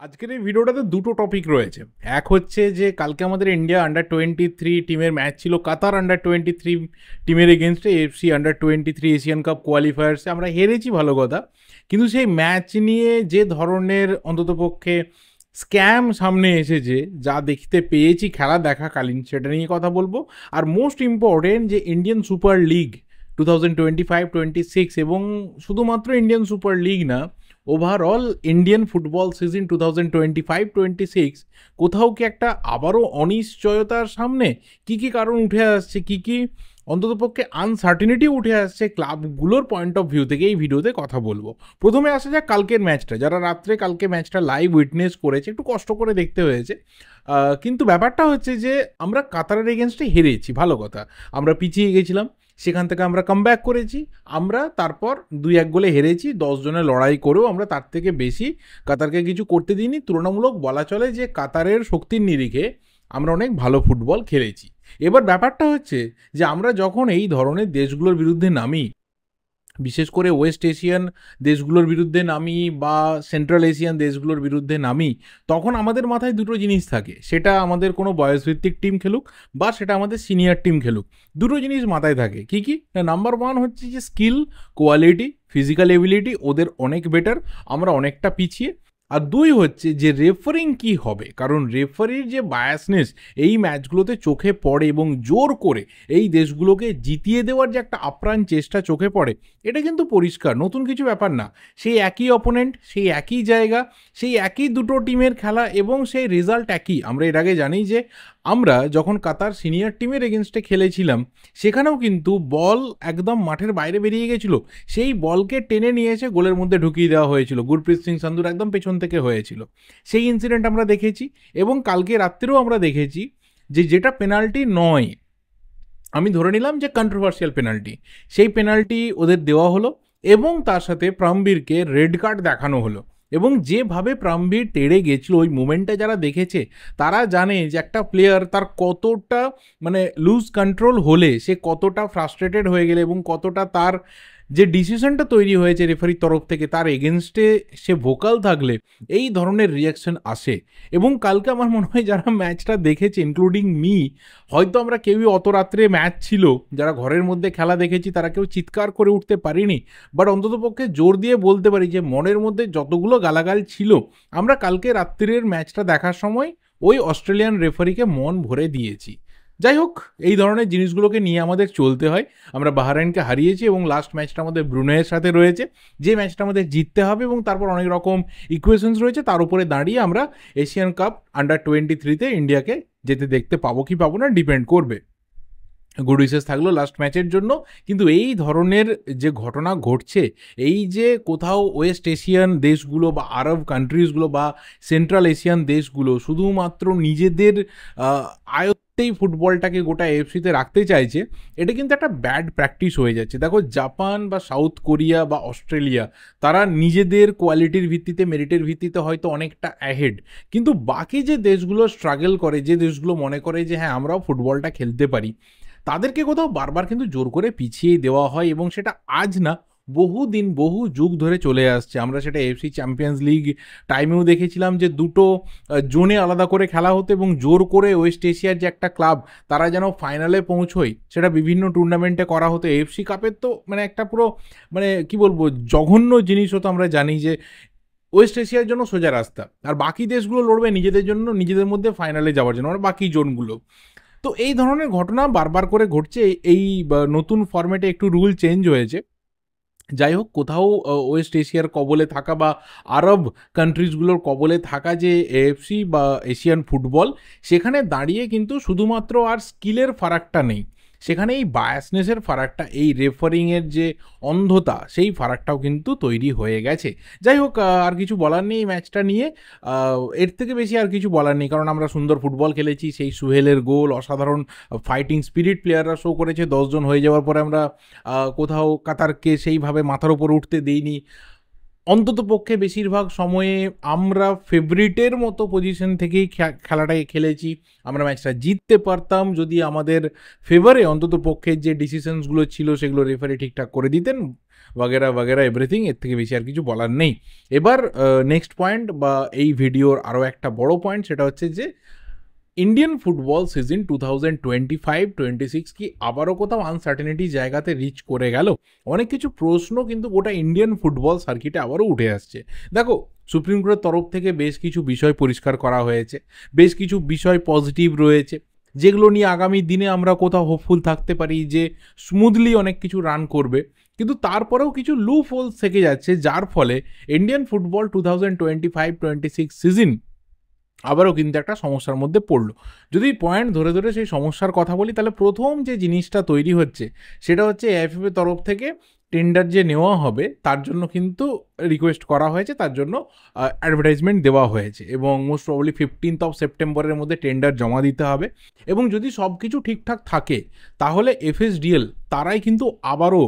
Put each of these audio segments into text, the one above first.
আজকের এই ভিডিওটাতে দুটো টপিক রয়েছে। এক হচ্ছে যে কালকে আমাদের ইন্ডিয়া আন্ডার 23 টিমের ম্যাচ ছিল কাতার আন্ডার 23 টিমের এগেনস্টে এএফসি আন্ডার 23 এশিয়ান কাপ কোয়ালিফায়ার্সে আমরা হেরেছি, ভালো কথা। কিন্তু সেই ম্যাচ নিয়ে যে ধরনের অন্ততপক্ষে স্ক্যাম সামনে এসেছে, যা দেখতে পেয়েছি খেলা দেখাকালীন, সেটা নিয়ে কথা বলবো। আর মোস্ট ইম্পর্টেন্ট যে ইন্ডিয়ান সুপার লিগ 2025-26 এবং শুধুমাত্র ইন্ডিয়ান সুপার লিগ না, ওভারঅল ইন্ডিয়ান ফুটবল সিজন 2025-26 কোথাও কি একটা আবারও অনিশ্চয়তার সামনে কি কি কারণ উঠে আসছে, কি কি অন্ততপক্ষে আনসার্টিনিটি উঠে আসছে ক্লাবগুলোর পয়েন্ট অফ ভিউ থেকে এই ভিডিওতে কথা বলবো। প্রথমে আসা যাক কালকের ম্যাচটা। যারা রাত্রে কালকে ম্যাচটা লাইভ উইটনেস করেছে, একটু কষ্ট করে দেখতে হয়েছে, কিন্তু ব্যাপারটা হচ্ছে যে আমরা কাতারের এগেনস্টে হেরেছি, ভালো কথা। আমরা পিছিয়ে গেছিলাম, সেখান থেকে আমরা কামব্যাক করেছি। আমরা তারপর 2-1 গোলে হেরেছি। 10 জনের লড়াই করেও আমরা তার থেকে বেশি কাতারকে কিছু করতে দিইনি। তুলনামূলক বলা চলে যে কাতারের শক্তির নিরিখে আমরা অনেক ভালো ফুটবল খেলেছি। এবার ব্যাপারটা হচ্ছে যে আমরা যখন এই ধরনের দেশগুলোর বিরুদ্ধে নামি, বিশেষ করে ওয়েস্ট এশিয়ান দেশগুলোর বিরুদ্ধে নামি বা সেন্ট্রাল এশিয়ান দেশগুলোর বিরুদ্ধে নামি, তখন আমাদের মাথায় দুটো জিনিস থাকে। সেটা আমাদের কোনো বয়সভিত্তিক টিম খেলুক বা সেটা আমাদের সিনিয়র টিম খেলুক, দুটো জিনিস মাথায় থাকে। কি কি? নাম্বার ওয়ান হচ্ছে যে স্কিল, কোয়ালিটি, ফিজিক্যাল এবিলিটি ওদের অনেক বেটার, আমরা অনেকটা পিছিয়ে। আর দুই হচ্ছে যে রেফারিং কি হবে, কারণ রেফারির যে বায়াসনেস এই ম্যাচগুলোতে চোখে পড়ে এবং জোর করে এই দেশগুলোকে জিতিয়ে দেওয়ার যে একটা আপ্রাণ চেষ্টা চোখে পড়ে, এটা কিন্তু পরিষ্কার, নতুন কিছু ব্যাপার না। সেই একই অপোনেন্ট, সেই একই জায়গা, সেই একই দুটো টিমের খেলা এবং সেই রেজাল্ট একই। আমরা এর আগে জানি যে আমরা যখন কাতার সিনিয়র টিমের এগেনস্টে খেলেছিলাম, সেখানেও কিন্তু বল একদম মাঠের বাইরে বেরিয়ে গেছিলো, সেই বলকে টেনে নিয়ে এসে গোলের মধ্যে ঢুকিয়ে দেওয়া হয়েছিল। গুরপ্রীত সিং সান্ধুর একদম পেছন থেকে হয়েছিল সেই ইনসিডেন্ট আমরা দেখেছি। এবং কালকে রাত্রেও আমরা দেখেছি যে যেটা পেনাল্টি নয়, আমি ধরে নিলাম যে কন্ট্রোভার্সিয়াল পেনাল্টি, সেই পেনাল্টি ওদের দেওয়া হলো এবং তার সাথে প্রামবীরকে রেড কার্ড দেখানো হলো। এবং যেভাবে প্রামবীর তেড়ে গেছিলো, ওই মুমেন্টটা যারা দেখেছে তারা জানে যে একটা প্লেয়ার তার কতটা মানে লুজ কন্ট্রোল হলে সে কতটা ফ্রাস্ট্রেটেড হয়ে গেলে এবং কতটা তার যে ডিসিশনটা তৈরি হয়েছে রেফারির তরফ থেকে তার এগেনস্টে সে ভোকাল থাকলে এই ধরনের রিয়াকশন আসে। এবং কালকে আমার মনে হয় যারা ম্যাচটা দেখেছে ইনক্লুডিং মি, হয়তো আমরা কেউই অত রাত্রে ম্যাচ ছিল যারা ঘরের মধ্যে খেলা দেখেছি তারা কেউ চিৎকার করে উঠতে পারিনি, বাট অন্ততপক্ষে জোর দিয়ে বলতে পারি যে মনের মধ্যে যতগুলো গালাগাল ছিল আমরা কালকে রাত্রির ম্যাচটা দেখার সময় ওই অস্ট্রেলিয়ান রেফারিকে মন ভরে দিয়েছি। যাই হোক, এই ধরনের জিনিসগুলোকে নিয়ে আমাদের চলতে হয়। আমরা বাহরাইনকে হারিয়েছি এবং লাস্ট ম্যাচটা আমাদের ব্রুনেইয়ের সাথে রয়েছে, যে ম্যাচটা আমাদের জিততে হবে এবং তারপর অনেক রকম ইকুয়েশনস রয়েছে, তার উপরে দাঁড়িয়ে আমরা এশিয়ান কাপ আন্ডার 23-তে ইন্ডিয়াকে যেতে দেখতে পাবো কি পাবো না ডিপেন্ড করবে। গুড উইশেস থাকলো লাস্ট ম্যাচের জন্য। কিন্তু এই ধরনের যে ঘটনা ঘটছে, এই যে কোথাও ওয়েস্ট এশিয়ান দেশগুলো বা আরব কান্ট্রিজগুলো বা সেন্ট্রাল এশিয়ান দেশগুলো শুধুমাত্র নিজেদের আয়ত্তেই ফুটবলটাকে গোটা এফসিতে রাখতে চাইছে, এটা কিন্তু একটা ব্যাড প্র্যাকটিস হয়ে যাচ্ছে। দেখো, জাপান বা সাউথ কোরিয়া বা অস্ট্রেলিয়া তারা নিজেদের কোয়ালিটির ভিত্তিতে, মেরিটের ভিত্তিতে হয়তো অনেকটা অ্যাহেড, কিন্তু বাকি যে দেশগুলো স্ট্রাগল করে, যে দেশগুলো মনে করে যে হ্যাঁ আমরাও ফুটবলটা খেলতে পারি, তাদেরকে কোথাও বারবার কিন্তু জোর করে পিছিয়ে দেওয়া হয়। এবং সেটা আজ না, বহু দিন বহু যুগ ধরে চলে আসছে। আমরা সেটা এফসি চ্যাম্পিয়ন্স লিগ টাইমেও দেখেছিলাম যে দুটো জোনে আলাদা করে খেলা হতো এবং জোর করে ওয়েস্ট এশিয়ার যে একটা ক্লাব তারা যেন ফাইনালে পৌঁছোয়, সেটা বিভিন্ন টুর্নামেন্টে করা হতো। এফসি কাপের তো মানে একটা পুরো মানে কি বলবো জঘন্য জিনিস হতো। আমরা জানি যে ওয়েস্ট এশিয়ার জন্য সোজা রাস্তা, আর বাকি দেশগুলো লড়বে নিজেদের জন্য, নিজেদের মধ্যে ফাইনালে যাওয়ার জন্য, আর বাকি জোনগুলো। তো এই ধরনের ঘটনা বারবার করে ঘটছে। এই নতুন ফরম্যাটে একটু রুল চেঞ্জ হয়েছে। যাই হোক, কোথাও ওয়েস্ট এশিয়ার কবলে থাকা বা আরব কান্ট্রিজগুলোর কবলে থাকা যে এএফসি বা এশিয়ান ফুটবল, সেখানে দাঁড়িয়ে কিন্তু শুধুমাত্র আর স্কিলের ফারাকটা নেই, সেখানে এই বায়াসনেসের ফারাকটা, এই রেফারিংয়ের যে অন্ধতা, সেই ফারাকটাও কিন্তু তৈরি হয়ে গেছে। যাই হোক, আর কিছু বলার নেই ম্যাচটা নিয়ে, এর থেকে বেশি আর কিছু বলার নেই, কারণ আমরা সুন্দর ফুটবল খেলেছি। সেই সুহেলের গোল, অসাধারণ ফাইটিং স্পিরিট প্লেয়াররা শো করেছে। 10 জন হয়ে যাওয়ার পরে আমরা কোথাও কাতারকে সেইভাবে মাথার উপর উঠতে দিইনি। অন্তত পক্ষে বেশিরভাগ সময়ে আমরা ফেভারিটের মতো পজিশন থেকেই খেলাটাকে খেলেছি। আমরা ম্যাচটা জিততে পারতাম যদি আমাদের ফেভারে অন্তত পক্ষে যে ডিসিশনসগুলো ছিল সেগুলো রেফারি ঠিকঠাক করে দিতেন। वगैरह वगैरह एभরিথিং। এর থেকে বেশি আর কিছু বলার নেই। এবার নেক্সট পয়েন্ট বা এই ভিডিওর আরও একটা বড় পয়েন্ট, সেটা হচ্ছে যে ইন্ডিয়ান ফুটবল সিজন 2025-26 কি আবারও কোথাও আনসার্টেনিটি জায়গাতে রিচ করে গেল? অনেক কিছু প্রশ্ন কিন্তু গোটা ইন্ডিয়ান ফুটবল সার্কিটে আবারও উঠে আসছে। দেখো, সুপ্রিম কোর্টের তরফ থেকে বেশ কিছু বিষয় পরিষ্কার করা হয়েছে, বেশ কিছু বিষয় পজিটিভ রয়েছে, যেগুলো নিয়ে আগামী দিনে আমরা কোথাও হোপফুল থাকতে পারি যে স্মুথলি অনেক কিছু রান করবে। কিন্তু তারপরেও কিছু লুপ হোলস থেকে যাচ্ছে, যার ফলে ইন্ডিয়ান ফুটবল 2025-26 সিজন আবারও কিন্তু একটা সমস্যার মধ্যে পড়লো। যদি পয়েন্ট ধরে ধরে সেই সমস্যার কথা বলি, তাহলে প্রথম যে জিনিসটা তৈরি হচ্ছে সেটা হচ্ছে এআইএফএফ এর তরফ থেকে টেন্ডার যে নেওয়া হবে তার জন্য কিন্তু রিকোয়েস্ট করা হয়েছে, তার জন্য অ্যাডভার্টাইজমেন্ট দেওয়া হয়েছে এবং মোস্ট প্রবাবলি 15th সেপ্টেম্বরের মধ্যে টেন্ডার জমা দিতে হবে। এবং যদি সব কিছু ঠিকঠাক থাকে তাহলে এফএসডিএল তারাই কিন্তু আবারও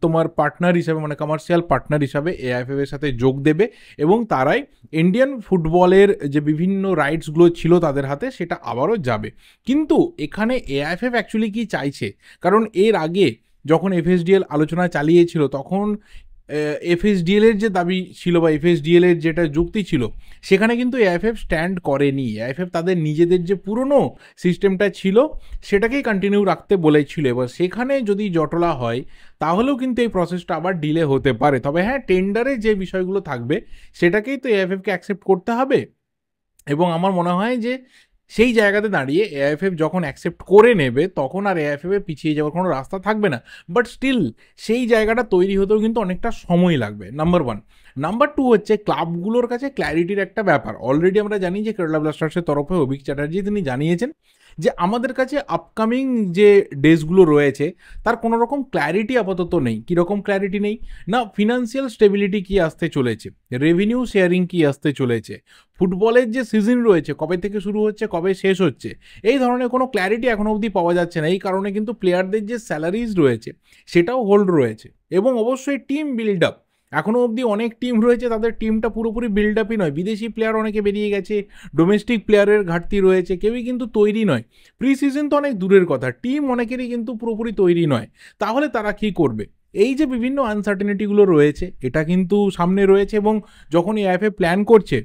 তোমার পার্টনার হিসাবে, মানে কমার্শিয়াল পার্টনার হিসাবে এআইএফএফ এর সাথে যোগ দেবে এবং তারাই ইন্ডিয়ান ফুটবলের যে বিভিন্ন রাইটসগুলো ছিল তাদের হাতে সেটা আবারও যাবে। কিন্তু এখানে এআইএফএফ অ্যাকচুয়ালি কি চাইছে? কারণ এর আগে যখন এফএসডিএল আলোচনা চালিয়েছিল তখন এফএসডিএল এর যে দাবি ছিল বা এফএসডিএল এর যেটা যুক্তি ছিল সেখানে কিন্তু এআইএফএফ স্ট্যান্ড করেনি। এআইএফএফ তাদের নিজেদের যে পুরনো সিস্টেমটা ছিল সেটাকেই কন্টিনিউ রাখতে বলেছিল। এবার সেখানে যদি জটলা হয় তাহলেও কিন্তু এই প্রসেসটা আবার ডিলে হতে পারে। তবে হ্যাঁ, টেন্ডারে যে বিষয়গুলো থাকবে সেটাকেই তো এআইএফএফকে অ্যাকসেপ্ট করতে হবে এবং আমার মনে হয় যে সেই জায়গাতে দাঁড়িয়ে এআইএফএফ যখন অ্যাকসেপ্ট করে নেবে তখন আর এআইএফএফ এ পিছিয়ে যাওয়ার কোনো রাস্তা থাকবে না। বাট স্টিল সেই জায়গাটা তৈরি হতেও কিন্তু অনেকটা সময় লাগবে, নাম্বার 1। নাম্বার 2 হচ্ছে ক্লাবগুলোর কাছে ক্ল্যারিটির একটা ব্যাপার। অলরেডি আমরা জানি যে কেরালা ব্লাস্টার্সের তরফে অভিক চ্যাটার্জি তিনি জানিয়েছেন যে আমাদের কাছে আপকামিং যে ডেজগুলো রয়েছে তার কোনো রকম ক্ল্যারিটি আপাতত নেই। কীরকম ক্ল্যারিটি নেই না, ফিনান্সিয়াল স্টেবিলিটি কী আসতে চলেছে, রেভিনিউ শেয়ারিং কী আসতে চলেছে, ফুটবলের যে সিজন রয়েছে কবে থেকে শুরু হচ্ছে কবে শেষ হচ্ছে, এই ধরনের কোনো ক্ল্যারিটি এখনও অবধি পাওয়া যাচ্ছে না। এই কারণে কিন্তু প্লেয়ারদের যে স্যালারিজ রয়েছে সেটাও হোল্ড রয়েছে এবং অবশ্যই টিম বিল্ড আপ এখনও অবধি অনেক টিম রয়েছে তাদের টিমটা পুরোপুরি বিল্ড আপই নয়। বিদেশি প্লেয়ার অনেকে বেরিয়ে গেছে, ডোমেস্টিক প্লেয়ারের ঘাটতি রয়েছে, কেউই কিন্তু তৈরি নয়। প্রি সিজন তো অনেক দূরের কথা, টিম অনেকেরই কিন্তু পুরোপুরি তৈরি নয়। তাহলে তারা কি করবে? এই যে বিভিন্ন আনসার্টেনিটিগুলো রয়েছে এটা কিন্তু সামনে রয়েছে এবং যখন এআইএফএ প্ল্যান করছে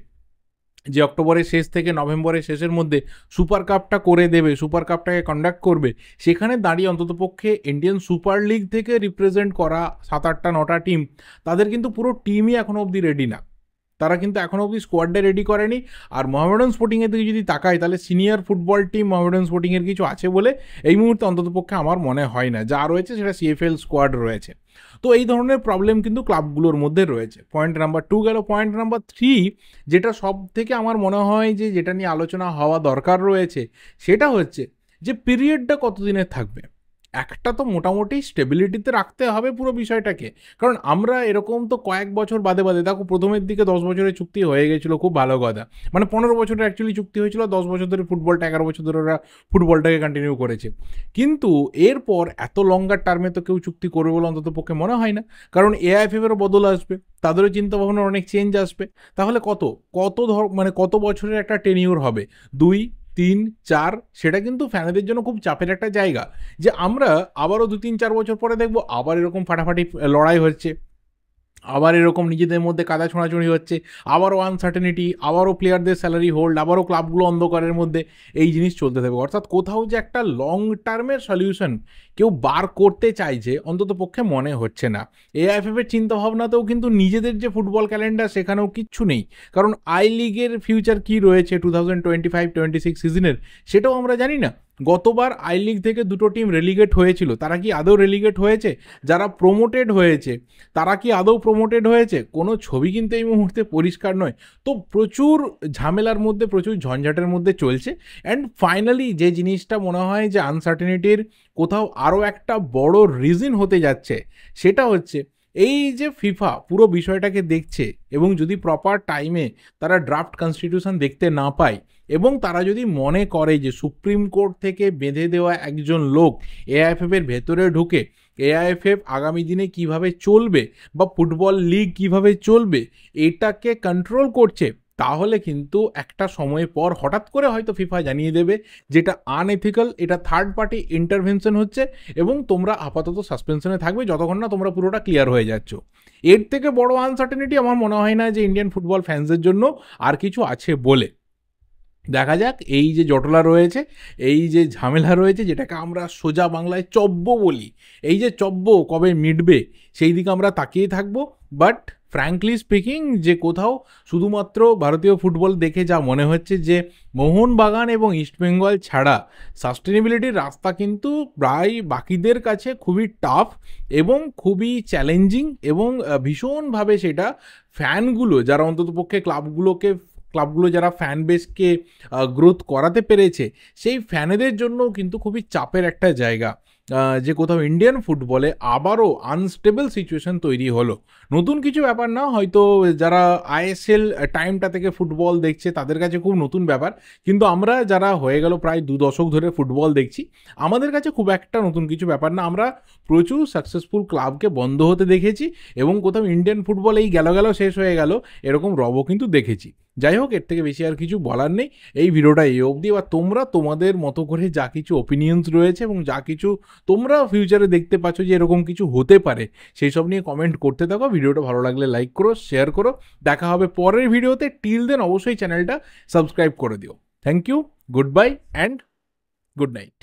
যে অক্টোবরের শেষ থেকে নভেম্বরের শেষের মধ্যে সুপার কাপটা করে দেবে, সুপার কাপটাকে কন্ডাক্ট করবে, সেখানে দাঁড়িয়ে অন্ততপক্ষে ইন্ডিয়ান সুপার লিগ থেকে রিপ্রেজেন্ট করা 7-8টা-9টা টিম, তাদের কিন্তু পুরো টিমই এখনও অবধি রেডি না। তারা কিন্তু এখনও অবধি স্কোয়াডটা রেডি করেনি। আর মোহামেডান স্পোর্টিংয়ের দিকে যদি তাকাই তাহলে সিনিয়র ফুটবল টিম মোহামেডান স্পোর্টিংয়ের কিছু আছে বলে এই মুহূর্তে অন্ততপক্ষে আমার মনে হয় না। যা রয়েছে সেটা সিএফএল স্কোয়াড রয়েছে। তো এই ধরনের প্রবলেম কিন্তু ক্লাবগুলোর মধ্যে রয়েছে। পয়েন্ট নাম্বার 2 গেল। পয়েন্ট নাম্বার 3 যেটা সব থেকে আমার মনে হয় যে যেটা নিয়ে আলোচনা হওয়া দরকার রয়েছে সেটা হচ্ছে যে পিরিয়ডটা কতদিনের থাকবে। একটা তো মোটামুটি স্টেবিলিটিতে রাখতে হবে পুরো বিষয়টাকে, কারণ আমরা এরকম তো কয়েক বছর বাদে বাদে, দেখো প্রথমের দিকে 10 বছরের চুক্তি হয়ে গেছিলো, খুব ভালো কথা, মানে 15 বছরের অ্যাকচুয়ালি চুক্তি হয়েছিল, 10 বছর ধরে ফুটবলটা, 11 বছর ধরে ওরা ফুটবলটাকে কন্টিনিউ করেছে। কিন্তু এরপর এত লঙ্গার টার্মে তো কেউ চুক্তি করবে বলে অন্তত পক্ষে মনে হয় না, কারণ এআইএফএফেরও বদল আসবে, তাদেরও চিন্তাভাবনার অনেক চেঞ্জ আসবে। তাহলে মানে কত বছরের একটা টেনিউর হবে, 2-3-4, সেটা কিন্তু ফ্যানেদের জন্য খুব চাপের একটা জায়গা যে আমরা আবারও 2-3-4 বছর পরে দেখবো আবার এরকম ফাটাফাটি লড়াই হচ্ছে, আবার এরকম নিজেদের মধ্যে কাদা ছোঁড়াছুঁড়ি হচ্ছে, আবারও আনসার্টেনিটি, আবারও প্লেয়ারদের স্যালারি হোল্ড, আবারও ক্লাবগুলো অন্ধকারের মধ্যে, এই জিনিস চলতে থাকবে। অর্থাৎ কোথাও যে একটা লং টার্মের সলিউশন কেউ বার করতে চাইছে অন্তত পক্ষে মনে হচ্ছে না। এআইএফএফের চিন্তাভাবনাতেও কিন্তু নিজেদের যে ফুটবল ক্যালেন্ডার সেখানেও কিচ্ছু নেই, কারণ আই লিগের ফিউচার কি রয়েছে 2025-26 সিজনের সেটাও আমরা জানি না। গতবার আই লিগ থেকে 2টো টিম রেলিগেট হয়েছিল, তারা কি আদৌ রেলিগেট হয়েছে? যারা প্রমোটেড হয়েছে তারা কি আদৌ প্রমোটেড হয়েছে? কোনো ছবি কিন্তু এই মুহূর্তে পরিষ্কার নয়। তো প্রচুর ঝামেলার মধ্যে, প্রচুর ঝঞ্ঝাটের মধ্যে চলছে। অ্যান্ড ফাইনালি যে জিনিসটা মনে হয় যে আনসার্টেনিটির কোথাও আরও একটা বড় রিজন হতে যাচ্ছে সেটা হচ্ছে এই যে ফিফা পুরো বিষয়টাকে দেখছে এবং যদি প্রপার টাইমে তারা ড্রাফট কনস্টিটিউশন দেখতে না পায় এবং তারা যদি মনে করে যে সুপ্রিম কোর্ট থেকে বেঁধে দেওয়া একজন লোক এআইএফএফ এর ভেতরে ঢুকে এআইএফএফ আগামী দিনে কিভাবে চলবে বা ফুটবল লিগ কিভাবে চলবে এটাকে কন্ট্রোল করছে, তাহলে কিন্তু একটা সময় পর হঠাৎ করে হয়তো ফিফা জানিয়ে দেবে যেটা আনএথিক্যাল, এটা থার্ড পার্টি ইন্টারভেনশন হচ্ছে এবং তোমরা আপাতত সাসপেনশনে থাকবে যতক্ষণ না তোমরা পুরোটা ক্লিয়ার হয়ে যাচ্ছ। এর থেকে বড় আনসার্টেনিটি আমার মনে হয় না যে ইন্ডিয়ান ফুটবল ফ্যান্সদের জন্য আর কিছু আছে বলে। দেখা যাক এই যে জটলা রয়েছে, এই যে ঝামেলা রয়েছে, যেটাকে আমরা সোজা বাংলায় চব্য বলি, এই যে চব্য কবে মিটবে সেই দিকে আমরা তাকিয়ে থাকবো। বাট ফ্র্যাঙ্কলি স্পিকিং, যে কোথাও শুধুমাত্র ভারতীয় ফুটবল দেখে যা মনে হচ্ছে যে মোহনবাগান এবং ইস্টবেঙ্গল ছাড়া সাস্টেনেবিলিটির রাস্তা কিন্তু প্রায় বাকিদের কাছে খুবই টাফ এবং খুবই চ্যালেঞ্জিং, এবং ভীষণভাবে সেটা ফ্যানগুলো যারা অন্ততপক্ষে ক্লাবগুলো যারা ফ্যান বেসকে গ্রোথ করাতে পেরেছে সেই ফ্যানেদের জন্য কিন্তু খুবই চাপের একটা জায়গা, যে কোথাও ইন্ডিয়ান ফুটবলে আবারও আনস্টেবল সিচুয়েশন তৈরি হলো। নতুন কিছু ব্যাপার না, হয়তো যারা আইএসএল টাইমটা থেকে ফুটবল দেখছে তাদের কাছে খুব নতুন ব্যাপার, কিন্তু আমরা যারা হয়ে গেল প্রায় 2 দশক ধরে ফুটবল দেখছি আমাদের কাছে খুব একটা নতুন কিছু ব্যাপার না। আমরা প্রচুর সাকসেসফুল ক্লাবকে বন্ধ হতে দেখেছি এবং কোথাও ইন্ডিয়ান ফুটবল এই গেল শেষ হয়ে গেল এরকম রবও কিন্তু দেখেছি। যাই হোক, এর থেকে বেশি আর কিছু বলার নেই। এই ভিডিওটা এই অবধি, বা তোমরা তোমাদের মতো করে যা কিছু ওপিনিয়ন্স রয়েছে এবং যা কিছু তোমরা ফিউচারে দেখতে পাচ্ছ যে এরকম কিছু হতে পারে সেই সব নিয়ে কমেন্ট করতে থাকো। ভিডিওটা ভালো লাগলে লাইক করো, শেয়ার করো। দেখা হবে পরের ভিডিওতে। টিল দেন অবশ্যই চ্যানেলটা সাবস্ক্রাইব করে দিও। Thank you, good bye and good night.